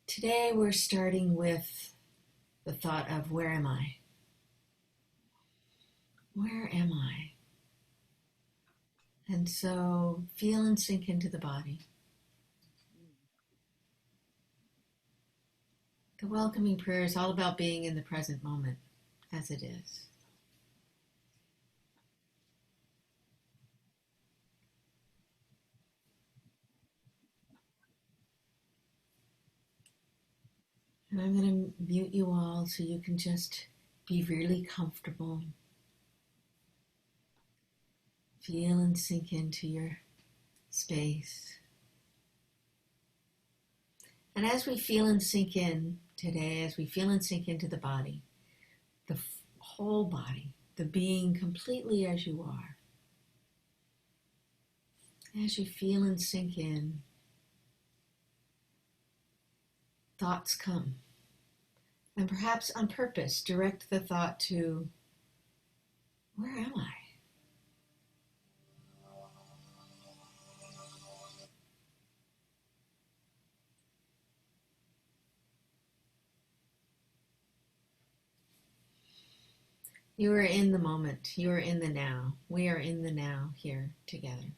Today we're starting with the thought of where am I? Where am I? And so feel and sink into the body. The welcoming prayer is all about being in the present moment as it is. And I'm going to mute you all so you can just be really comfortable. Feel and sink into your space. And as we feel and sink in today, as we feel and sink into the body, the whole body, the being completely as you are, as you feel and sink in, thoughts come. And perhaps on purpose, direct the thought to, where am I? You are in the moment. You are in the now. We are in the now here together.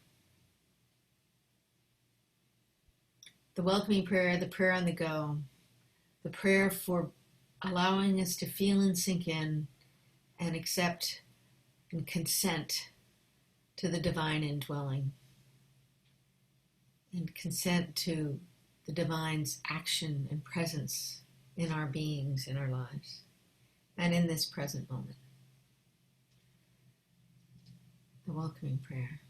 The welcoming prayer, the prayer on the go, the prayer for allowing us to feel and sink in and accept and consent to the divine indwelling and consent to the divine's action and presence in our beings, in our lives, and in this present moment. The welcoming prayer.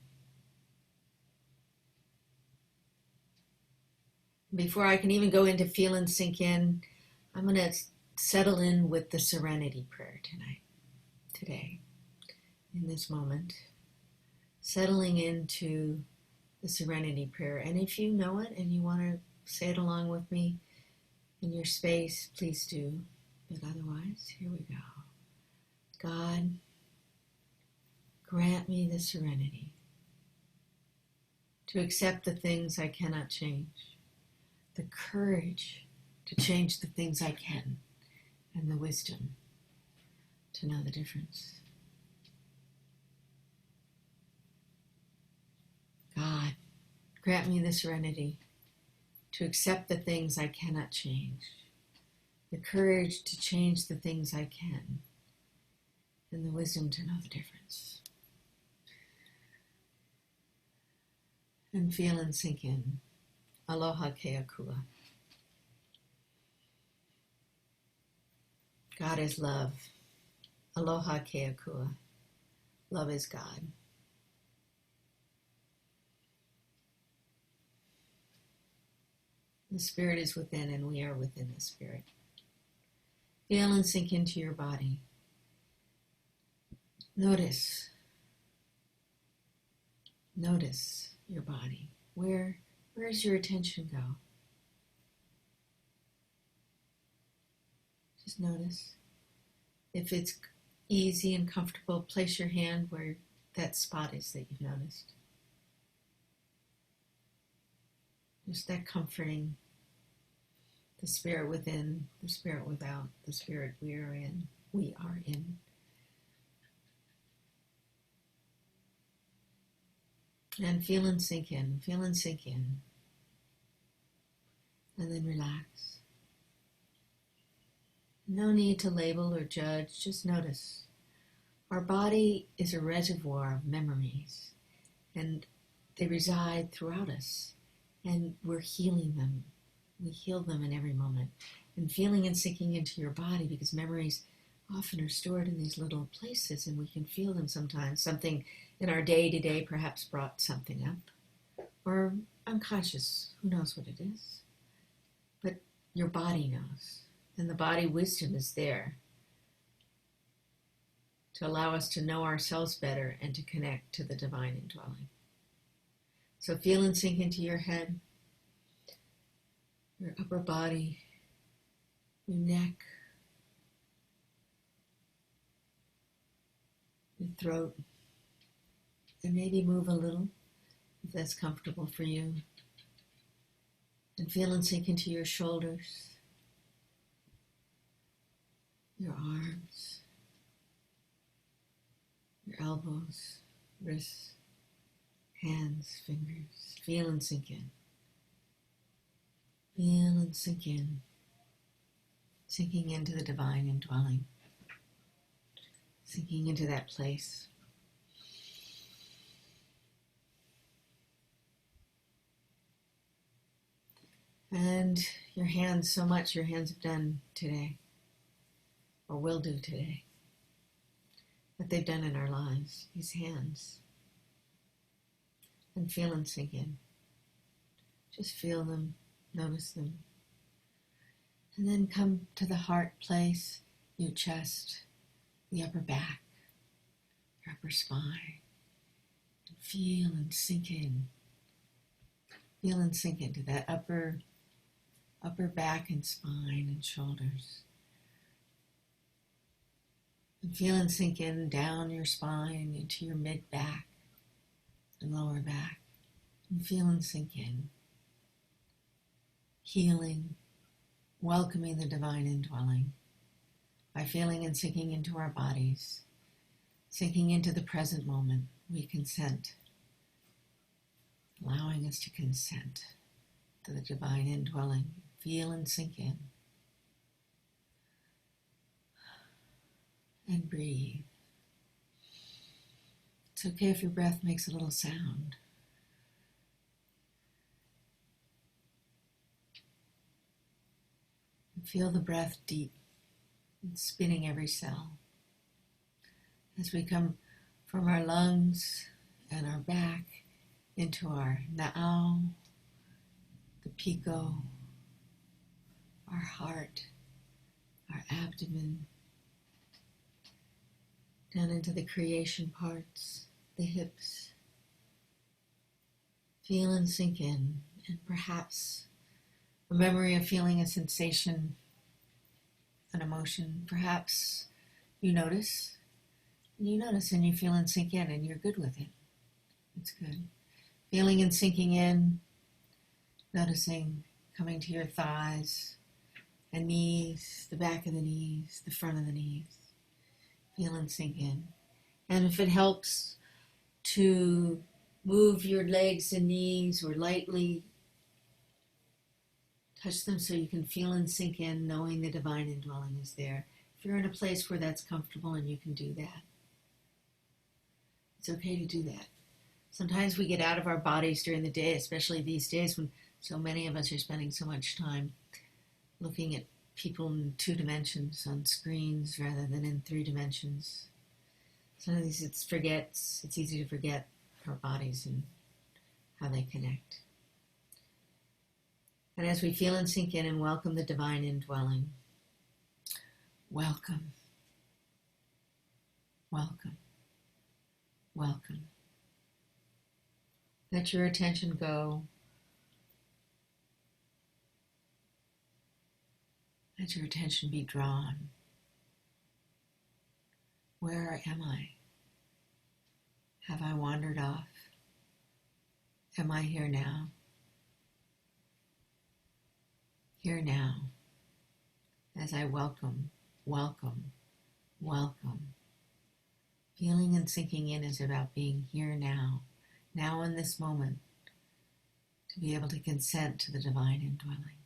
Before I can even go into feel and sink in, I'm going to settle in with the serenity prayer today, in this moment. Settling into the serenity prayer. And if you know it and you want to say it along with me in your space, please do. But otherwise, here we go. God, grant me the serenity to accept the things I cannot change, the courage to change the things I can, and the wisdom to know the difference. God, grant me the serenity to accept the things I cannot change, the courage to change the things I can, and the wisdom to know the difference. And feel and sink in. Aloha Keakua. God is love. Aloha Keakua. Love is God. The Spirit is within and we are within the Spirit. Feel and sink into your body. Notice your body. Where does your attention go? Just notice. If it's easy and comfortable, place your hand where that spot is that you've noticed. Just that comforting, the Spirit within, the Spirit without, the Spirit we are in. And feel and sink in, and then relax. No need to label or judge, just notice. Our body is a reservoir of memories, and they reside throughout us, and we're healing them. We heal them in every moment. And feeling and sinking into your body, because memories often are stored in these little places, and we can feel them sometimes. Something in our day-to-day perhaps brought something up, or unconscious, who knows what it is. But your body knows, and the body wisdom is there to allow us to know ourselves better and to connect to the divine indwelling. So feel and sink into your head, your upper body, your neck, your throat, and maybe move a little if that's comfortable for you. And feel and sink into your shoulders, your arms, your elbows, wrists, hands, fingers. Feel and sink in. Feel and sink in. Sinking into the divine indwelling. Sinking into that place. And your hands, so much your hands have done today, or will do today, what they've done in our lives, these hands. And feel and sink in. Just feel them, notice them. And then come to the heart place, your chest, the upper back, your upper spine. And feel and sink in. Feel and sink into that upper back and spine and shoulders. And feel and sink in down your spine into your mid-back and lower back. And feel and sink in. Healing, welcoming the divine indwelling by feeling and sinking into our bodies, sinking into the present moment. We consent, allowing us to consent to the divine indwelling. Feel and sink in. And breathe. It's okay if your breath makes a little sound. And feel the breath deep and spinning every cell. As we come from our lungs and our back into our na'au, the pico, our heart, our abdomen, down into the creation parts, the hips. Feel and sink in, and perhaps a memory of feeling a sensation, an emotion. Perhaps you notice, and you feel and sink in, and you're good with it. It's good. Feeling and sinking in, noticing, coming to your thighs and knees, the back of the knees, the front of the knees. Feel and sink in. And if it helps to move your legs and knees or lightly touch them so you can feel and sink in, knowing the divine indwelling is there. If you're in a place where that's comfortable and you can do that, it's okay to do that. Sometimes we get out of our bodies during the day, especially these days when so many of us are spending so much time looking at people in 2 dimensions on screens rather than in 3 dimensions. Sometimes it's easy to forget our bodies and how they connect. And as we feel and sink in and welcome the divine indwelling, welcome, welcome, welcome. Let your attention go. Let your attention be drawn. Where am I? Have I wandered off? Am I here now? Here now, as I welcome, welcome, welcome. Feeling and sinking in is about being here now in this moment, to be able to consent to the divine indwelling.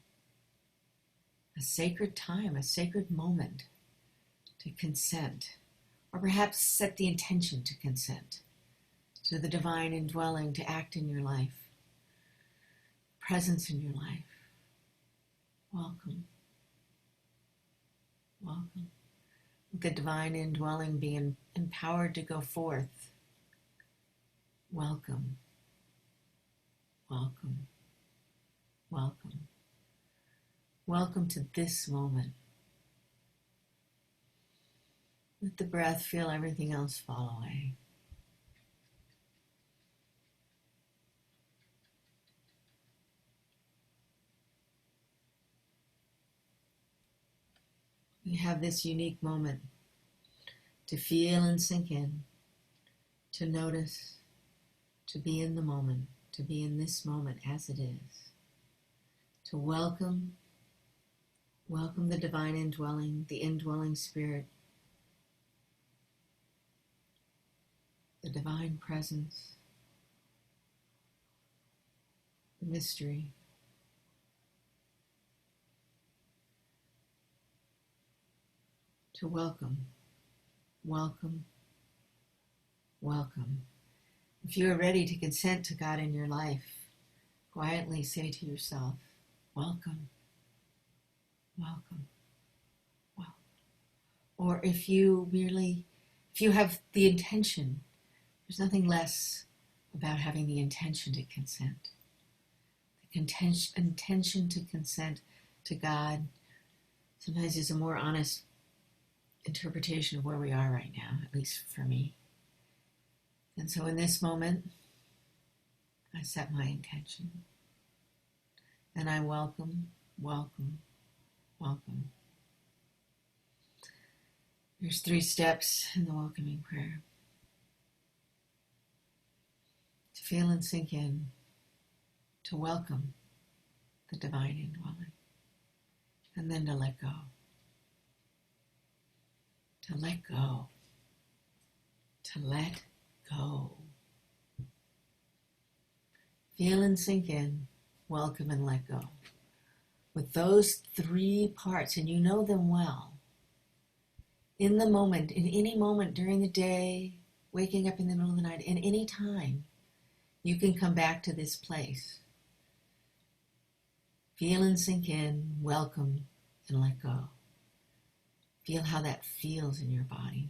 A sacred time, a sacred moment to consent, or perhaps set the intention to consent to the divine indwelling to act in your life, presence in your life. Welcome. Welcome. The divine indwelling being empowered to go forth. Welcome. Welcome. Welcome. Welcome to this moment. Let the breath feel everything else fall away. We have this unique moment to feel and sink in, to notice, to be in the moment, to be in this moment as it is, to welcome Welcome the divine indwelling, the indwelling spirit, the divine presence, the mystery. To welcome, welcome, welcome. If you are ready to consent to God in your life, quietly say to yourself, welcome, welcome, welcome. Or if you have the intention, there's nothing less about having the intention to consent. The intention to consent to God sometimes is a more honest interpretation of where we are right now, at least for me. And so in this moment, I set my intention. And I welcome, welcome, welcome. There's 3 steps in the welcoming prayer. To feel and sink in, to welcome the divine indwelling, and then to let go. To let go. To let go. Feel and sink in, welcome and let go. With those 3 parts, and you know them well, in the moment, in any moment during the day, waking up in the middle of the night, in any time, you can come back to this place. Feel and sink in, welcome and let go. Feel how that feels in your body.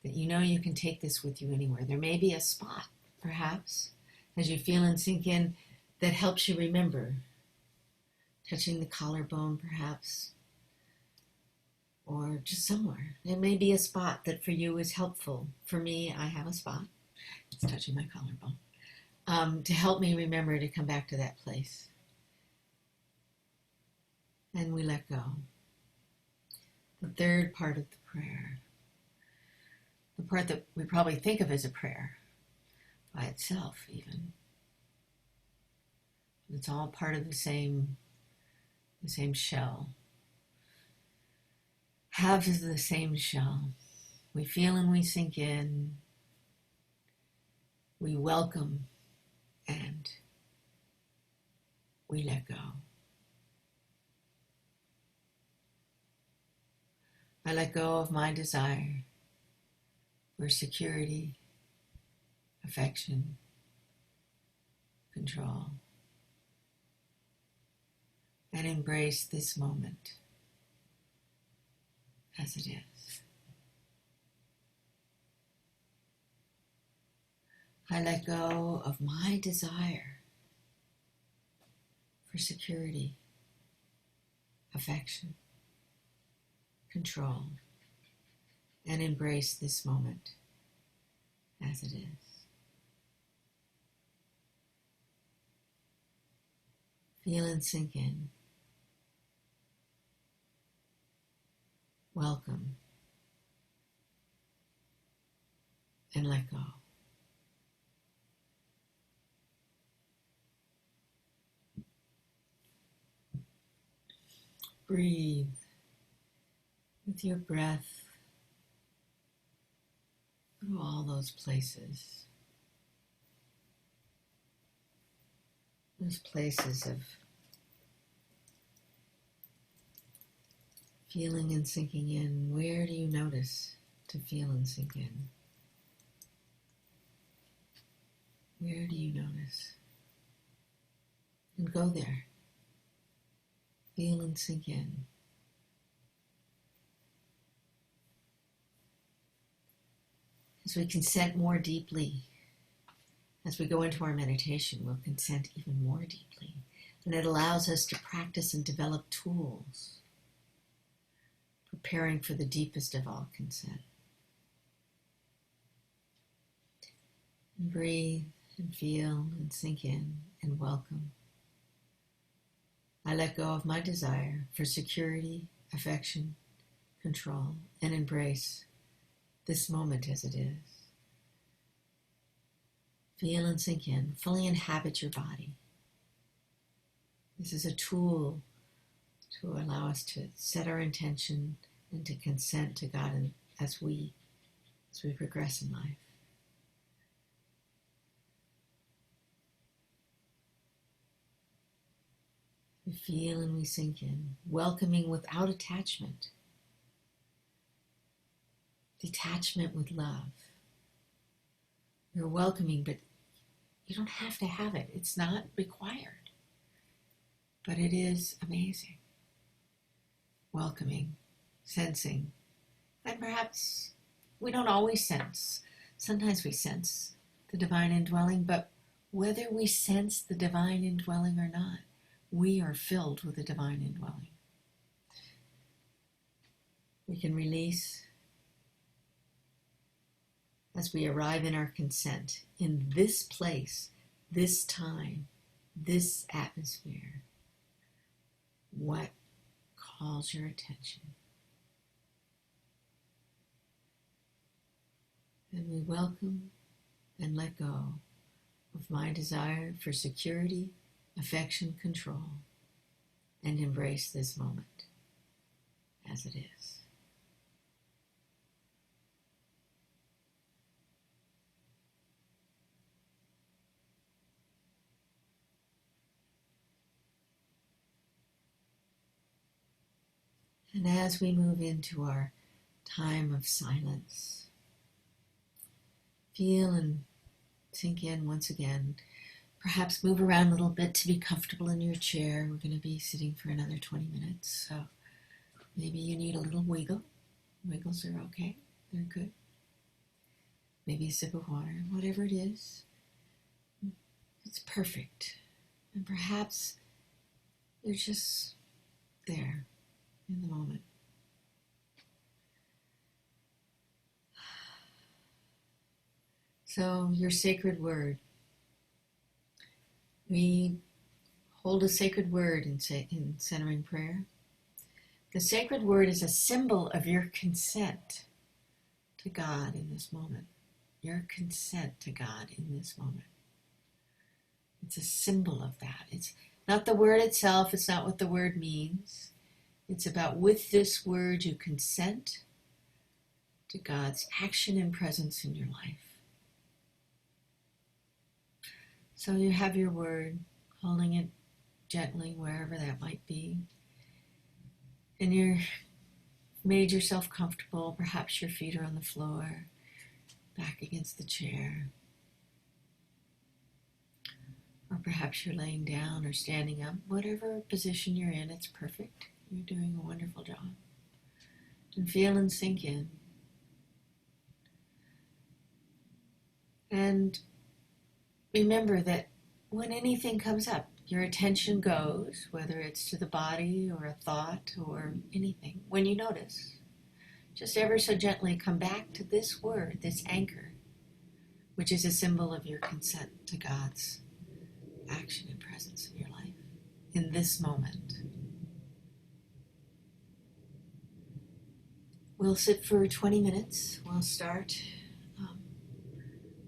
That you know you can take this with you anywhere. There may be a spot, perhaps, as you feel and sink in, that helps you remember. Touching the collarbone, perhaps, or just somewhere. There may be a spot that for you is helpful. For me, I have a spot. It's touching my collarbone. To help me remember to come back to that place. And we let go. The 3rd part of the prayer, the part that we probably think of as a prayer by itself even. It's all part of the same shell. Half is the same shell. We feel and we sink in. We welcome and we let go. I let go of my desire for security, affection, control, and embrace this moment as it is. I let go of my desire for security, affection, control, and embrace this moment as it is. Feel and sink in. Welcome and let go. Breathe with your breath through all those places. Those places of feeling and sinking in. Where do you notice to feel and sink in? Where do you notice? And go there. Feel and sink in. As we consent more deeply, as we go into our meditation, we'll consent even more deeply. And it allows us to practice and develop tools, preparing for the deepest of all consent. And breathe and feel and sink in and welcome. I let go of my desire for security, affection, control, and embrace this moment as it is. Feel and sink in. Fully inhabit your body. This is a tool to to allow us to set our intention and to consent to God and as we progress in life. We feel and we sink in, welcoming without attachment, detachment with love. You're welcoming, but you don't have to have it. It's not required. But it is amazing. Welcoming, sensing, and perhaps we don't always sense. Sometimes we sense the divine indwelling, but whether we sense the divine indwelling or not, we are filled with the divine indwelling. We can release as we arrive in our consent in this place, this time, this atmosphere. What calls your attention? And we welcome and let go of my desire for security, affection, control, and embrace this moment as it is. And as we move into our time of silence, feel and sink in once again. Perhaps move around a little bit to be comfortable in your chair. We're going to be sitting for another 20 minutes, so maybe you need a little wiggle. Wiggles are okay. They're good. Maybe a sip of water. Whatever it is, it's perfect. And perhaps you're just there in the moment. So your sacred word. We hold a sacred word in centering prayer. The sacred word is a symbol of your consent to God in this moment. Your consent to God in this moment. It's a symbol of that. It's not the word itself. It's not what the word means. It's about with this word you consent to God's action and presence in your life. So you have your word, holding it gently wherever that might be. And you're made yourself comfortable. Perhaps your feet are on the floor, back against the chair. Or perhaps you're laying down or standing up. Whatever position you're in, it's perfect. You're doing a wonderful job. And feel and sink in. And remember that when anything comes up, your attention goes, whether it's to the body or a thought or anything, when you notice, just ever so gently come back to this word, this anchor, which is a symbol of your consent to God's action and presence in your life, in this moment. We'll sit for 20 minutes. We'll start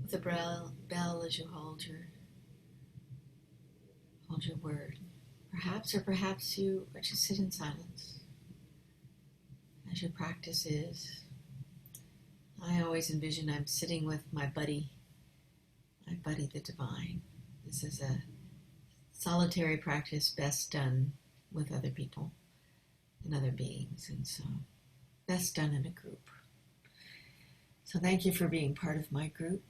with a bell as you hold your word. Perhaps you just sit in silence. As your practice is, I always envision I'm sitting with my buddy the divine. This is a solitary practice best done with other people and other beings, and so best done in a group. So thank you for being part of my group.